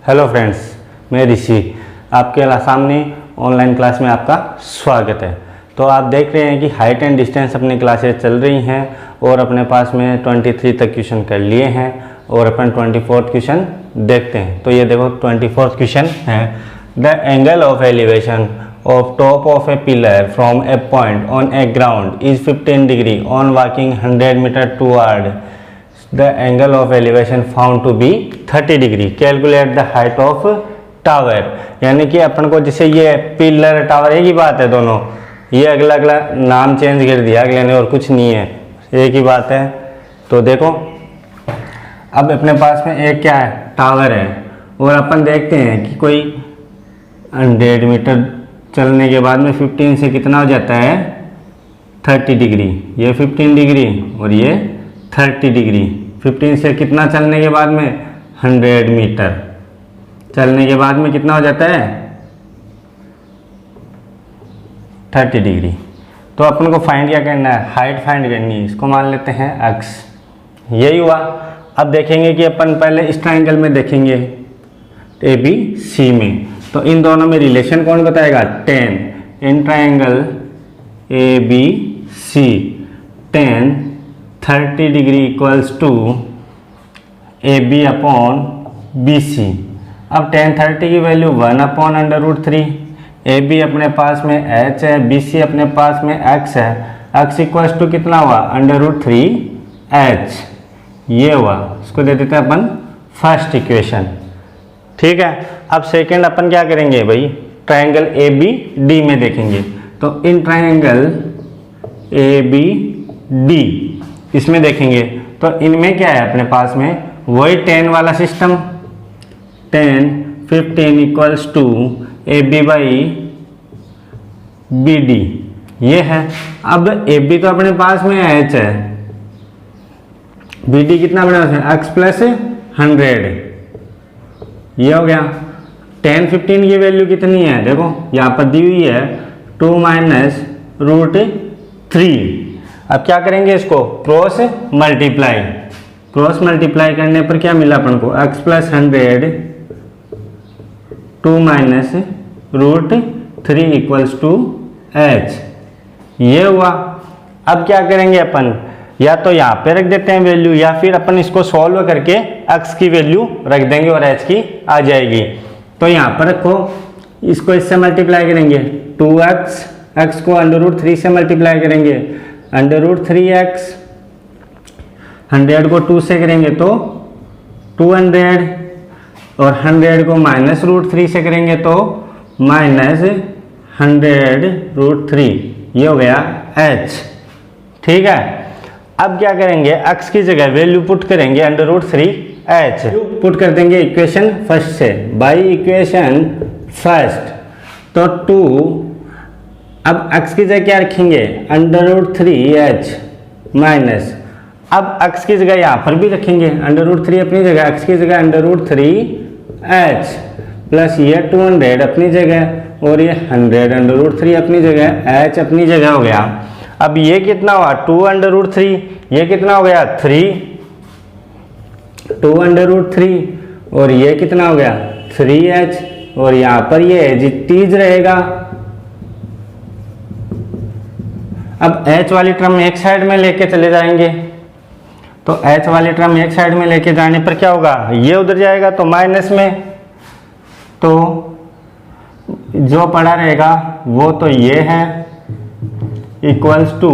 Hello friends, मैं ऋषि आपके सामने ऑनलाइन क्लास में आपका स्वागत है। तो आप देख रहे हैं कि हाइट एंड डिस्टेंस अपनी क्लासेस चल रही हैं और अपने पास में 23 तक क्वेश्चन कर लिए हैं और अपन 24th क्वेश्चन देखते हैं। तो ये देखो 24th क्वेश्चन है, the angle of elevation of top of a pillar from a point on a ground is 15 degree on walking 100 meter toward the angle of elevation found to be 30 degree. Calculate the height of tower. यानी कि अपन को जैसे ये pillar tower एक ही बात है दोनों, ये अगला अगला नाम चेंज कर दिया अगले ने और कुछ नहीं है, एक ही बात है। तो देखो अब अपने पास में एक क्या है, टावर है और अपन देखते हैं कि कोई 100 मीटर चलने के बाद में 15 से कितना हो जाता है 30 डिग्री, ये 15 डिग्री और ये 30 डिग्री। 15 से कितना चलने के बाद में 100 मीटर चलने के बाद में कितना हो जाता है 30 डिग्री। तो अपन को फाइंड क्या करना है, हाइट फाइंड करनी है। इसको मान लेते हैं x, यही हुआ। अब देखेंगे कि अपन पहले इस ट्राइंगल में देखेंगे ABC में, तो इन दोनों में रिलेशन कौन बताएगा, tan। In triangle ABC tan 30 degree equals to AB upon BC। अब tan 30 की वैल्यू 1 अपॉन √3। AB अपने पास में h है, BC अपने पास में x है। x इक्वल्स टू कितना हुआ √3h, ये हुआ। इसको दे देते हैं अपन फर्स्ट इक्वेशन, ठीक है। अब सेकंड अपन क्या करेंगे भाई, ट्रायंगल ABD में देखेंगे। तो इन ट्रायंगल ABD इसमें देखेंगे तो इनमें क्या है अपने पास में वही tan वाला system, tan 15 equals to AB by BD, ये है। अब AB तो अपने पास में h है, BD कितना अपने पास है x प्लस 100, ये हो गया। tan 15 की वैल्यू कितनी है, देखो यहाँ पर दी हुई है 2 माइनस √3। अब क्या करेंगे, इसको क्रॉस मल्टीप्लाई करने पर क्या मिला अपन को x plus 100 2 minus √3 equals to h, ये हुआ। अब क्या करेंगे अपन, या तो यहाँ पे रख देते हैं वैल्यू या फिर अपन इसको सॉल्व करके x की वैल्यू रख देंगे और h की आ जाएगी। तो यहाँ पर रखो, इसको इससे मल्टीप्लाई करेंगे 2x, x को √3 से मल्टीप्लाई करेंगे √3x, 100 को 2 से करेंगे तो 200 और 100 को माइनस √3 से करेंगे तो माइनस 100√3, ये हो गया h, ठीक है। अब क्या करेंगे, x की जगह वैल्यू पुट करेंगे √3h, पुट कर देंगे इक्वेशन फर्स्ट से, बाई इक्वेशन फर्स्ट। तो 2, अब x की जगह क्या रखेंगे √3h माइनस, अब x की जगह यहाँ पर भी रखेंगे √3 अपनी जगह, x की जगह √3h प्लस ये 200 अपनी जगह और ये 100 √3 अपनी जगह, h अपनी जगह हो गया। अब ये कितना हुआ 2 √3, ये कितना हो गया 3 2 √3 और ये कितना हो गया 3h और यहाँ पर ये एज इट इज रहेगा। अब h वाली टर्म एक साइड में लेके चले जाएंगे, तो h वाली टर्म एक साइड में लेके जाने पर क्या होगा, ये उधर जाएगा तो माइनस में, तो जो पड़ा रहेगा वो तो ये है इक्वल्स टू,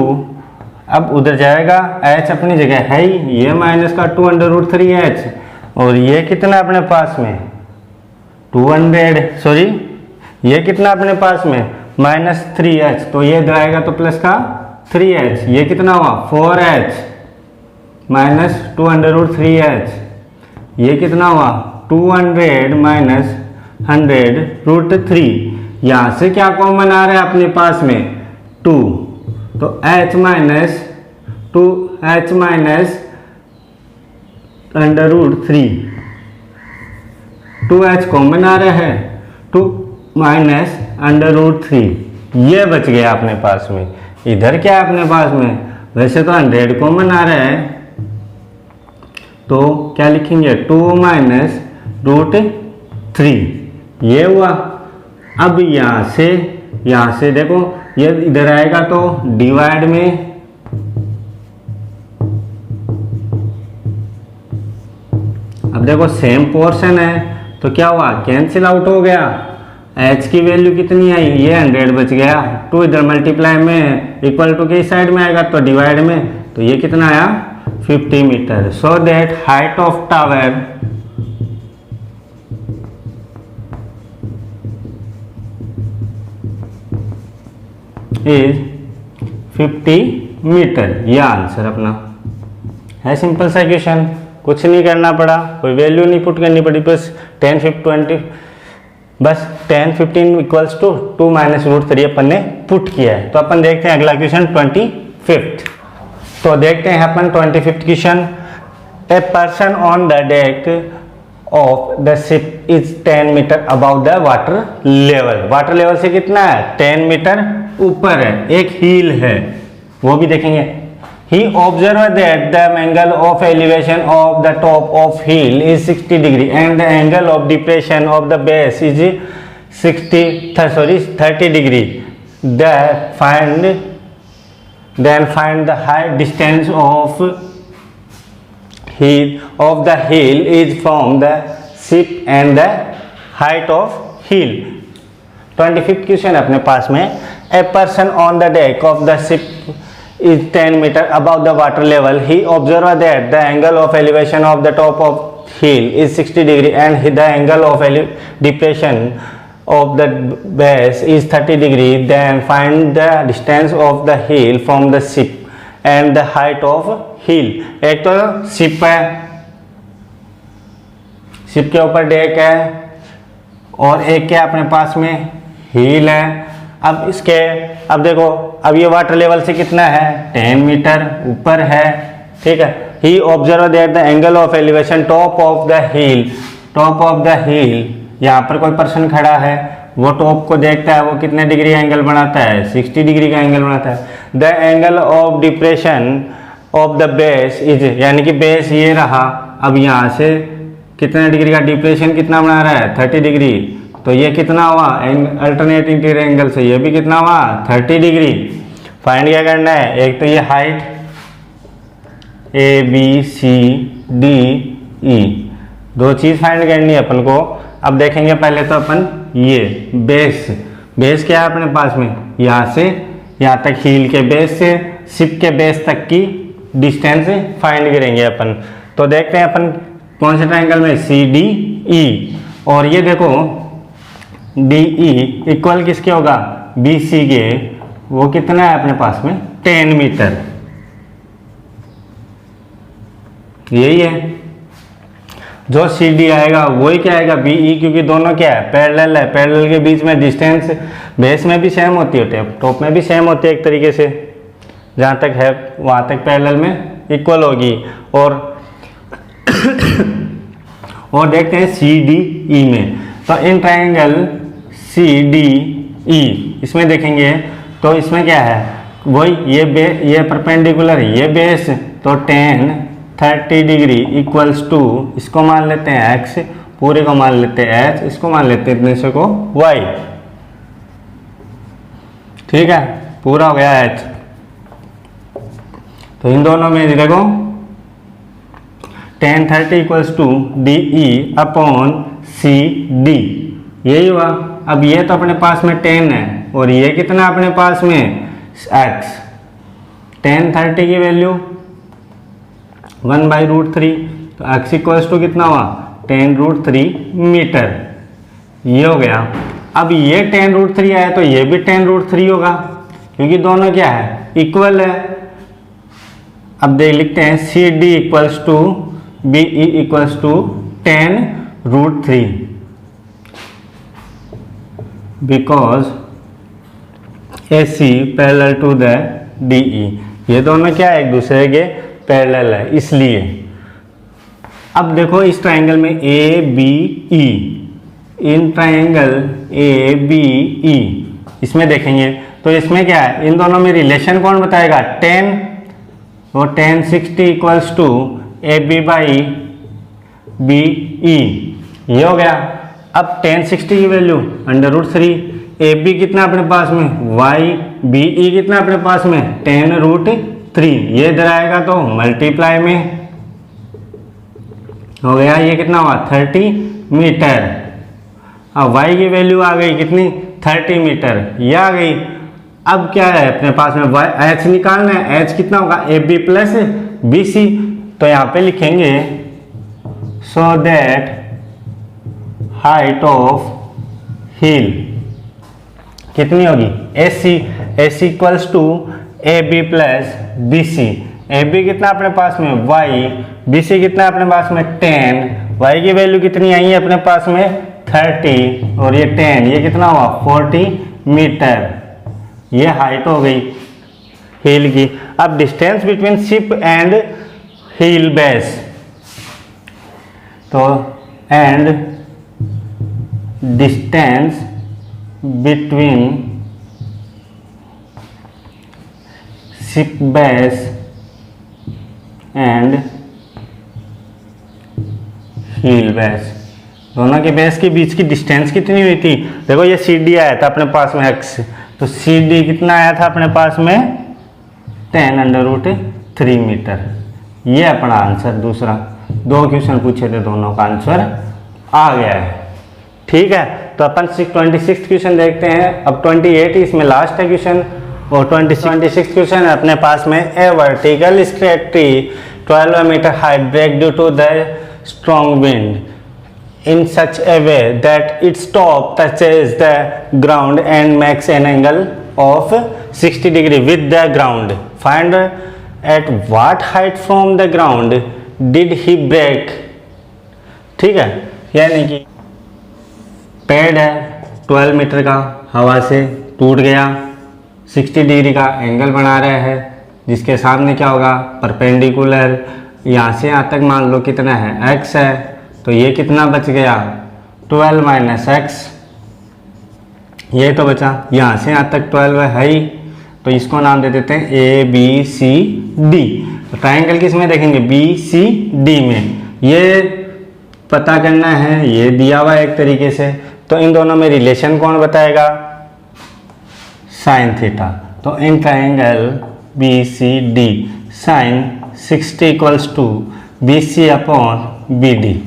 अब उधर जाएगा h अपनी जगह है ही, ये माइनस का 2 √3h और ये कितना अपने पास में 200, सॉरी ये कितना अपने पास में माइनस 3h, तो ये इधर आएगा तो प्लस का 3h, ये कितना हुआ 4h माइनस 2 √3h, ये कितना हुआ 200 माइनस 100√3। यहाँ से क्या कॉमन आ रहा है अपने पास में 2, तो h minus 2h minus √3, 2h common आ रहा है 2 माइनस √3, ये बच गया अपने पास में। इधर क्या है अपने पास में, वैसे तो 100 कॉमन आ रहा है तो क्या लिखेंगे 2 माइनस 3, ये हुआ। अब यहाँ से देखो ये इधर आएगा तो डिवाइड में अब देखो सेम पोर्शन है तो क्या हुआ, कैंसिल आउट हो गया। h की वैल्यू कितनी आई, ये 100 बच गया। 2 इधर मल्टीप्लाई में इक्वल टू के साइड में आएगा तो डिवाइड में, तो ये कितना आया 50 metre. So that height of tower is 50 metre. ये आंसर अपना है। सिंपल सा क्वेश्चन, कुछ नहीं करना पड़ा, कोई वैल्यू नहीं पुट करनी पड़ी, बस 10 20 बस 10 15 इक्वल्स टू 2 माइनस रूट 3 अपन ने पुट किया है। तो अपन देखते हैं अगला क्वेश्चन 25th। तो देखते हैं अपन 25th question. A person on the deck of the ship is 10 metre above the water level. Water level से कितना है, 10 मीटर ऊपर है। एक हील है, वो भी देखेंगे। He observed that the angle of elevation of the top of hill is 60 degree and the angle of depression of the base is 30 degree. Then find the height distance of the hill is from the ship and the height of hill. 25th question अपने पास में। A person on the deck of the ship is 10 meter above the water level. He observed that the angle of elevation of the top of hill is 60 degree and the angle of depression of the base is 30 degree. Then find the distance of the hill from the ship and the height of hill. एक तो ship है, ship के ऊपर deck है, और एक क्या अपने पास में हिल है। अब देखो, अब ये वाटर लेवल से कितना है, 10 मीटर ऊपर है, ठीक है। He observe that the angle of elevation top of the hill, यहाँ पर कोई पर्सन खड़ा है, वो टॉप को देखता है, वो कितने डिग्री एंगल बनाता है, 60 डिग्री का एंगल बनाता है। The angle of depression of the base is, यानी कि बेस ये रहा। अब यहाँ से कितने डिग्री का डिप्रेशन कितना बना रहा है, 30 डिग्री। तो ये कितना हुआ, अल्टरनेटिंग एंगल से ये भी कितना हुआ, 30 डिग्री। फाइंड क्या करना है, एक तो ये हाइट ABCDE, दो चीज फाइंड करनी है अपन को। अब देखेंगे पहले तो अपन ये बेस क्या है अपने पास में, यहाँ से यहाँ तक हील के बेस से शिप के बेस तक की डिस्टेंस फाइंड करेंगे अपन। तो देखते हैं अपन कौन से ट्रायंगल में, CDE, और ये देखो DE इक्वल किसके होगा, BC के। वो कितना है अपने पास में, 10 मीटर। यही है जो CD आएगा, वही क्या आएगा, BE, क्योंकि दोनों क्या है, पैरेलल है। पैरेलल के बीच में डिस्टेंस बेस में भी सेम होती है, टॉप में भी सेम होती है एक तरीके से। जहाँ तक है वहाँ तक पैरेलल में इक्वल होगी। और देखते हैं CDE में। तो इन ट्रायंगल CDE इसमें देखेंगे तो इसमें क्या है, वही ये परपेंडिकुलर है, ये बेस, तो 10 30 डिग्री इक्वल्स टू, इसको मान लेते हैं x, पूरे को मान लेते हैं h, इसको मान लेते हैं इतने से को y, ठीक है, पूरा हो गया h। तो इन दोनों में देखो 10 30 equals to DE upon CD, यही हुआ। अब ये तो अपने पास में 10 है, और ये कितना अपने पास में x, 10 30 की वैल्यू 1/√3, तो x इक्वल्स टू कितना हुआ, 10√3 मीटर। ये हो गया। अब ये 10√3 आया तो ये भी 10√3 होगा, क्योंकि दोनों क्या है, इक्वल है। अब देख लिखते हैं CD equals to BE equals to 10√3, because AC parallel to the DE, ये दोनों क्या है, एक दूसरे के पैरेलल है, इसलिए। अब देखो इस ट्रायंगल में ABE, इन ट्रायंगल ABE इसमें देखेंगे तो इसमें क्या है, इन दोनों में रिलेशन कौन बताएगा, 10, और 10 60 इक्वल्स टू AB/BE, ये हो गया। अब tan 60 की वैल्यू √3, ए बी कितना अपने पास में y, बी ई कितना अपने पास में tan√3, ये इधर आएगा तो मल्टीप्लाई में हो गया, ये कितना हुआ 30 मीटर। अब y की वैल्यू आ गई कितनी 30 मीटर, ये आ गई। अब क्या है अपने पास में h निकालना है, h कितना होगा A B plus B C, तो यहाँ पे लिखेंगे so that height of hill कितनी होगी AC equals to A B plus B C. A B कितना अपने पास में y, बी सी कितना अपने पास में 10, y की वैल्यू कितनी आई है अपने पास में 30 और ये 10, ये कितना हुआ 40 मीटर, ये हाइट हो गई हिल की। अब distance between ship and hill base, तो and distance between ship base and hill base, दोनों के बेस के बीच की डिस्टेंस कितनी हुई थी। देखो ये सी डी आया था अपने पास में x, तो सी डी कितना आया था अपने पास में 10√3 मीटर। ये अपना आंसर दूसरा, 2 क्वेश्चन पूछे थे, दोनों का आंसर आ गया है। ठीक है, तो अपन 26 क्वेश्चन देखते हैं। अब 28 इसमें लास्ट है क्वेश्चन, और 26 क्वेश्चन है अपने पास में। A vertical straight tree 12 metre height break due to the strong wind in such a way that its top touches the ground and makes an angle of 60 degree with the ground. Find at what height from the ground did he break. ठीक है, यानी कि पेड़ है 12 metre का, हवा से टूट गया, 60 डिग्री का एंगल बना रहा है, जिसके सामने क्या होगा परपेंडिकुलर, यहाँ से यहाँ तक मान लो कितना है x है, तो ये कितना बच गया 12 माइनस एक्स, ये तो बचा, यहाँ से यहाँ तक 12 है ही, तो इसको नाम दे देते हैं ए बी सी डी। तो ट्रायंगल किस में देखेंगे बी सी डी में, ये पता करना है, ये दिया हुआ है एक तरीके से। तो इन दोनों में रिलेशन कौन बताएगा साइन थीटा। तो in triangle B C D sine 60 equals to B C upon B D.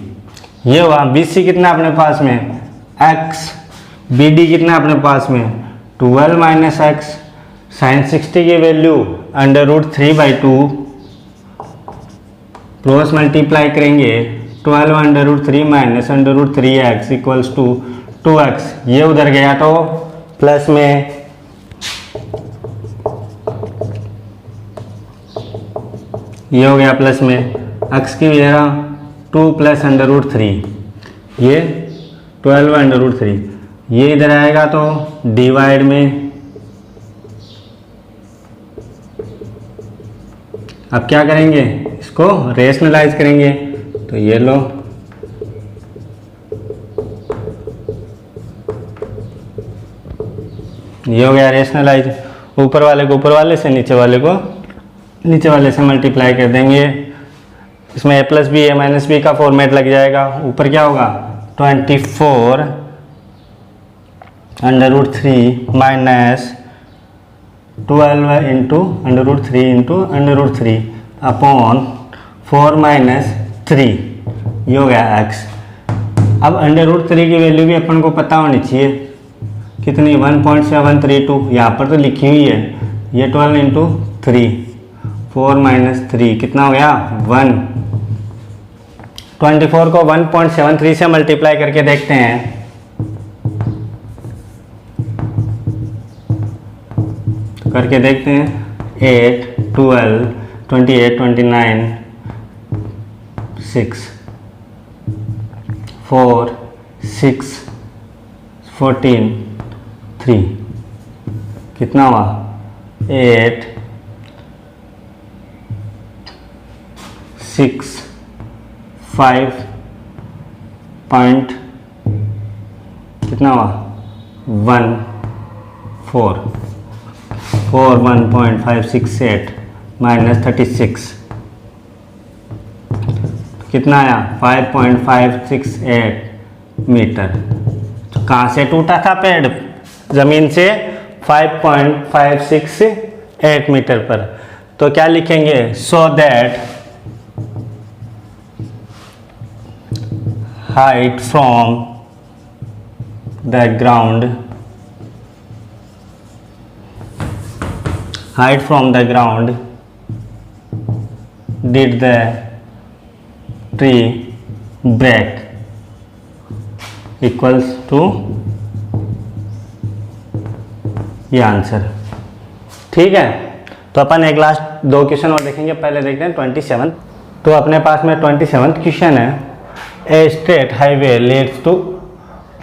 ये हुआ BC कितना अपने पास में x, BD कितना अपने पास में 12 माइनस एक्स, साइन 60 की वैल्यू √3/2, क्रॉस मल्टीप्लाई करेंगे 12 minus √3x equals to 2x, ये उधर गया तो प्लस में, ये हो गया प्लस में, x की जगह 2 प्लस √3, ये 12 √3, ये इधर आएगा तो डिवाइड में। अब क्या करेंगे, इसको रेशनलाइज करेंगे, तो ये लो ये हो गया रेशनलाइज, ऊपर वाले को ऊपर वाले से, नीचे वाले को नीचे वाले से मल्टीप्लाई कर देंगे। इसमें a plus B A minus B का फॉर्मेट लग जाएगा। ऊपर क्या होगा 24 √3 माइनस 12 इंटू √3 अपॉन 4 माइनस 3, ये हो गया x। अब √3 की वैल्यू भी अपन को पता होनी चाहिए कितनी 1.732, यहाँ पर तो लिखी हुई है। ये 12 इंटू 3 4 माइनस 3 कितना हो गया 1। 24 को 1.73 से मल्टीप्लाई करके देखते हैं, तो करके देखते हैं 8 12 28 29 6 4 6 14 3 कितना हुआ 8 6 5 पॉइंट कितना हुआ 1 4 1.568 माइनस 36 कितना आया 5.568 मीटर। कहाँ से टूटा था पेड़? ज़मीन से 5.568 मीटर पर। तो क्या लिखेंगे? So that height from the ground, height from the ground did the tree break equals to ये आंसर। ठीक है, तो अपन एक लास्ट 2 क्वेश्चन और देखेंगे। पहले देखते हैं 27। तो अपने पास में 27 क्वेश्चन है। A straight highway leads to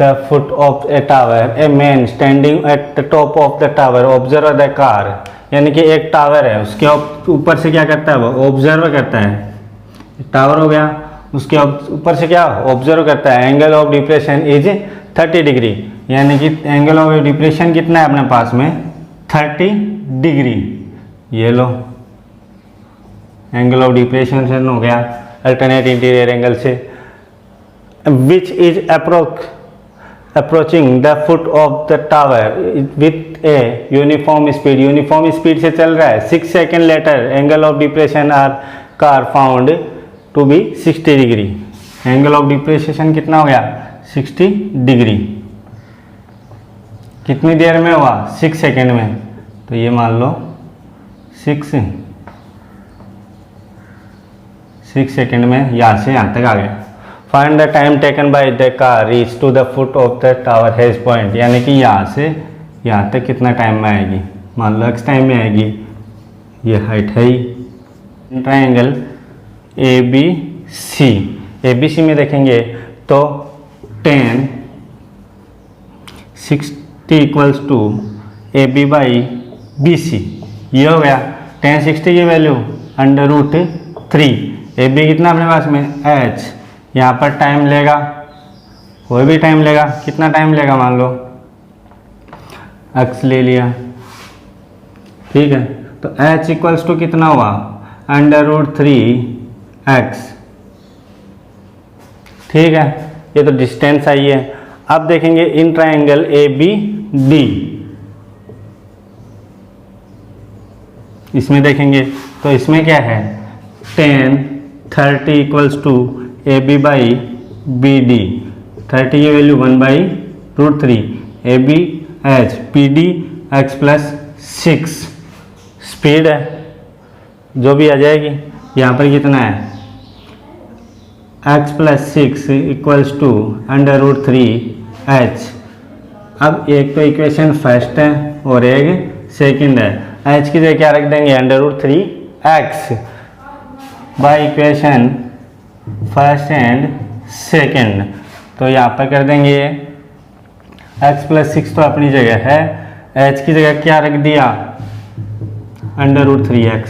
the foot of a tower, a man standing at the top of the tower observe the car. यानी कि एक टावर है, उसके ऊपर से क्या करता है? वो ऑब्जर्व करता है। टावर हो गया, उसके ऊपर से क्या ऑब्जर्व करता है? Angle of depression is 30 degree. यानी कि एंगल ऑफ डिप्रेशन कितना है अपने पास में? 30 डिग्री। ये लो, एंगल ऑफ डिप्रेशन हो गया अल्टरनेट इंटीरियर एंगल से। Which is approaching the foot of the tower with a uniform speed. Uniform speed से चल रहा है। 6 second later angle of depression are car found to be 60 degree. Angle of depression कितना हो गया? 60 degree. कितनी देर में हुआ? 6 सेकेंड में। तो ये मान लो 6 सेकेंड में यहाँ से यहाँ तक आ गया। Find the time taken by the car reach to the foot of the tower has point. यानी कि यहाँ से यहाँ तक कितना टाइम में आएगी? मान लो x टाइम में आएगी। ये हाइट है ही। ट्राइंगल ABC, ABC में देखेंगे तो 10 60 equals to AB by BC। ये हो गया 10 60 की वैल्यू √3। AB कितना अपने पास में? H। यहाँ पर टाइम लेगा, कोई भी टाइम लेगा। कितना टाइम लेगा? मान लो x ले लिया। ठीक है, तो H इक्वल्स टू कितना हुआ? √3x। ठीक है, ये तो डिस्टेंस आई है। अब देखेंगे इन ट्राइंगल ABD। इसमें देखेंगे तो इसमें क्या है? 10 30 equals to AB by BD। 30 की value 1/√3 AB H PD x plus 6 speed है, जो भी आ जाएगी। यहाँ पर कितना है? x plus 6 equals to √3h। अब एक तो इक्वेशन फर्स्ट है और एक सेकंड है। h की जगह क्या रख देंगे? √3x by equation first and second. तो यहाँ पर कर देंगे x प्लस 6 तो अपनी जगह है, h की जगह क्या रख दिया? √3x।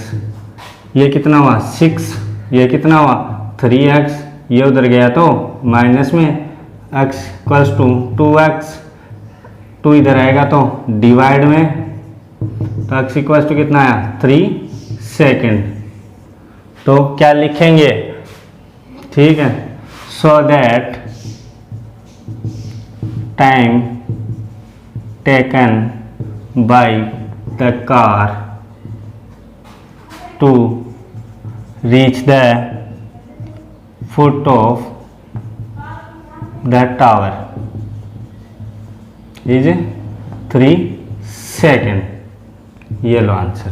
ये कितना हुआ? 6। ये कितना हुआ? 3x। ये उधर गया तो माइनस में x इक्वल्स टू 2x। 2 इधर आएगा तो डिवाइड में, तो x इक्वल्स टू कितना आया? 3 सेकेंड। तो क्या लिखेंगे? ठीक है, so that time taken by the car to reach the foot of the tower is 3 second. ये लो आंसर।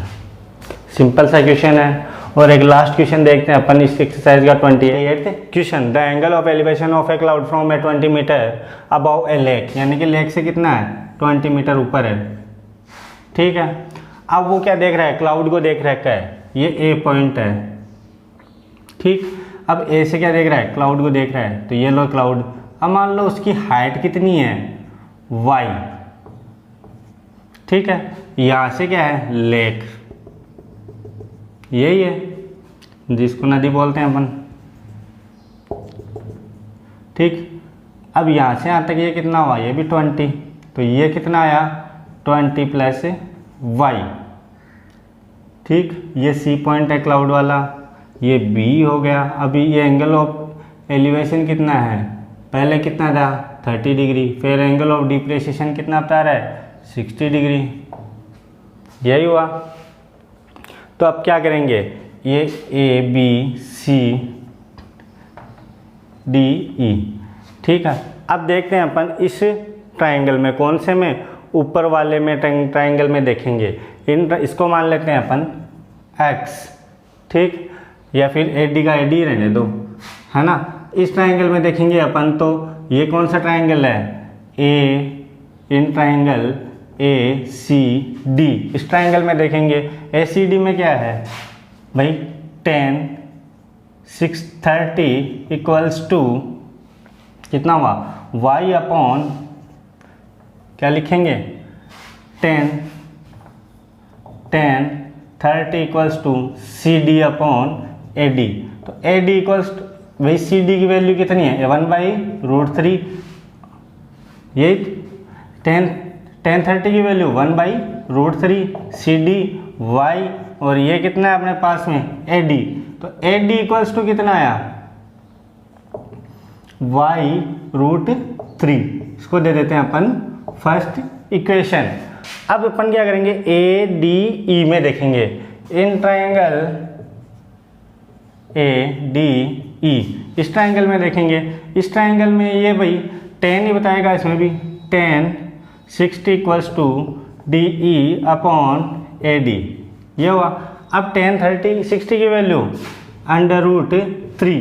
सिंपल सा क्वेश्चन है। और एक लास्ट क्वेश्चन देखते हैं अपन इस एक्सरसाइज का 28 question. The angle of elevation of a cloud from a 20 metre above a lake. यानी कि लेक से कितना है? 20 मीटर ऊपर है। ठीक है, अब वो क्या देख रहा है? क्लाउड को देख रखा है। ये ए पॉइंट है। ठीक, अब ए से क्या देख रहा है? क्लाउड को देख रहा है। तो ये लो क्लाउड। अब मान लो उसकी हाइट कितनी है? y। ठीक है, यहाँ से क्या है? लेक। यही है जिसको नदी बोलते हैं अपन। ठीक, अब यहाँ से यहाँ तक ये कितना हुआ? ये भी 20। तो ये कितना आया? 20 प्लस y। ठीक, ये C पॉइंट है क्लाउड वाला, ये B हो गया। अभी ये एंगल ऑफ एलिवेशन कितना है? पहले कितना था 30 डिग्री, फिर एंगल ऑफ डिप्रेशिएशन कितना बता रहा है 60 डिग्री, यही हुआ। तो अब क्या करेंगे, ये A B C D E, ठीक है। अब देखते हैं अपन इस ट्राइंगल में, कौन से में, ऊपर वाले में ट्राइंगल में देखेंगे। इसको मान लेते हैं अपन x, ठीक, या फिर AD का AD रहने दो, है ना। इस ट्राइंगल में देखेंगे अपन, तो ये कौन सा ट्राइंगल है, इन ट्राइंगल ACD, इस ट्राइंगल में देखेंगे ACD में क्या है भाई 10 6 30 इक्वल्स टू कितना हुआ y अपॉन क्या लिखेंगे 10 30 equals to CD upon AD। तो AD इक्वल्स वही CD की वैल्यू कितनी है 1/√3, यही 10 30 की वैल्यू 1/√3 CD y, और ये कितना है अपने पास में AD। तो AD इक्वल्स टू कितना आया y√3, इसको दे देते हैं अपन फर्स्ट इक्वेशन। अब अपन क्या करेंगे ADE में देखेंगे, इन ट्राइंगल ADE, इस ट्राइंगल में देखेंगे। इस ट्राइंगल में ये भाई 10 ही बताएगा, इसमें भी 10 60 equals to DE upon AD, ये हुआ। अब 10 30 60 की वैल्यू √3,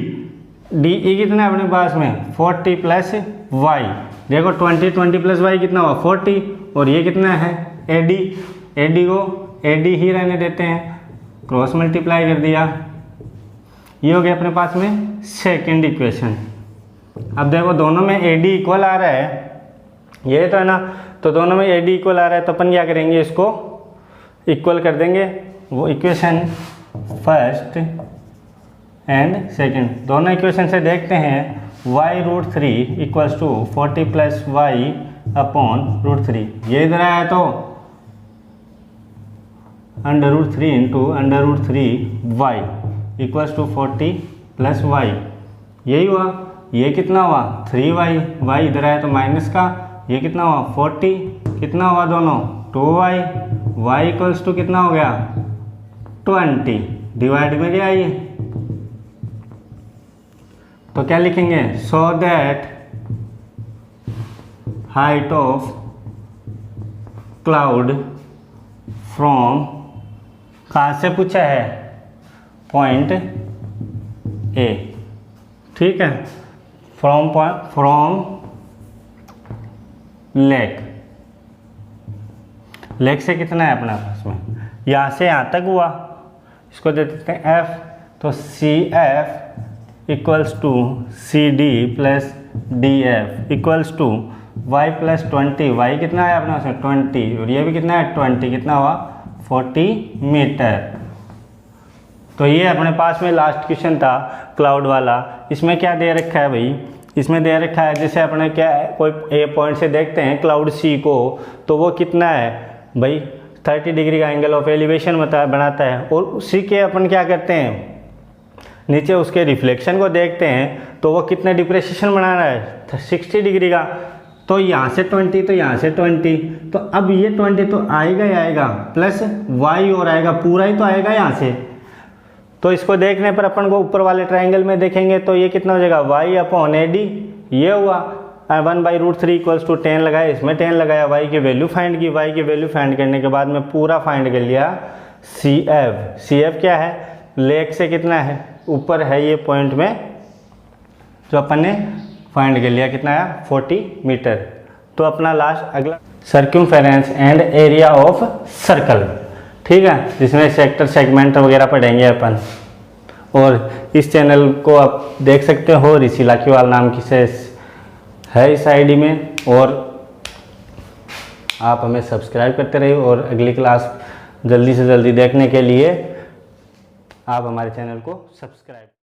DE कितना है अपने पास में 40 प्लस y, देखो 20 प्लस y कितना हुआ 40, और ये कितना है AD को AD ही रहने देते हैं, क्रॉस मल्टीप्लाई कर दिया, ये हो गया अपने पास में सेकंड इक्वेशन। अब देखो दोनों में AD इक्वल आ रहा है, ये तो है ना, तो दोनों में AD इक्वल आ रहा है, तो अपन क्या करेंगे इसको इक्वल कर देंगे, वो इक्वेशन फर्स्ट एंड सेकंड, दोनों इक्वेशन से देखते हैं y√3 equals to 40 plus y upon √3, ये इधर आया तो √3 into √3y equals to 40 plus y, यही हुआ। ये कितना हुआ 3y, y इधर आया तो माइनस का, ये कितना हुआ 40, कितना हुआ दोनों 2y, y इक्वल्स टू कितना हो गया 20, डिवाइड में क्या ये, तो क्या लिखेंगे, so that height of cloud from, कहाँ से पूछा है पॉइंट A, ठीक है, फ्रॉम लेक से कितना है अपने पास में, यहाँ से यहाँ तक हुआ, इसको दे देते हैं F, तो CF equals to CD plus DF equals to y plus 20, y कितना है अपने पास में 20, और ये भी कितना है 20, कितना हुआ 40 मीटर। तो ये अपने पास में लास्ट क्वेश्चन था क्लाउड वाला। इसमें क्या दे रखा है भाई, इसमें दे रखा है जैसे अपने क्या कोई ए पॉइंट से देखते हैं क्लाउड सी को, तो वो कितना है भाई 30 डिग्री का एंगल ऑफ एलिवेशन बनाता है, और उसी के अपन क्या करते हैं नीचे उसके रिफ्लेक्शन को देखते हैं, तो वो कितना डिप्रेशिएशन बना रहा है 60 डिग्री का, तो यहाँ से 20 तो यहाँ से 20, तो अब ये 20 तो आएगा ही आएगा, प्लस y और आएगा, पूरा ही तो आएगा यहाँ से। तो इसको देखने पर अपन को ऊपर वाले ट्राइंगल में देखेंगे तो ये कितना हो जाएगा y अपॉन AD, ये हुआ 1/√3 इक्वल्स टू 10 लगाया, इसमें 10 लगाया, y की वैल्यू फाइंड की, y की वैल्यू फाइंड करने के बाद में पूरा फाइंड कर लिया CF क्या है लेक से कितना है ऊपर है ये पॉइंट में, जो अपन ने फाइंड कर लिया कितना है 40 मीटर। तो अपना लास्ट अगला circumference and area of circle, ठीक है, जिसमें सेक्टर सेगमेंट वगैरह पढ़ेंगे अपन। और इस चैनल को आप देख सकते हो, ऋषि लाखीवाल नाम की से है इस आईडी में, और आप हमें सब्सक्राइब करते रहिए, और अगली क्लास जल्दी से जल्दी देखने के लिए आप हमारे चैनल को सब्सक्राइब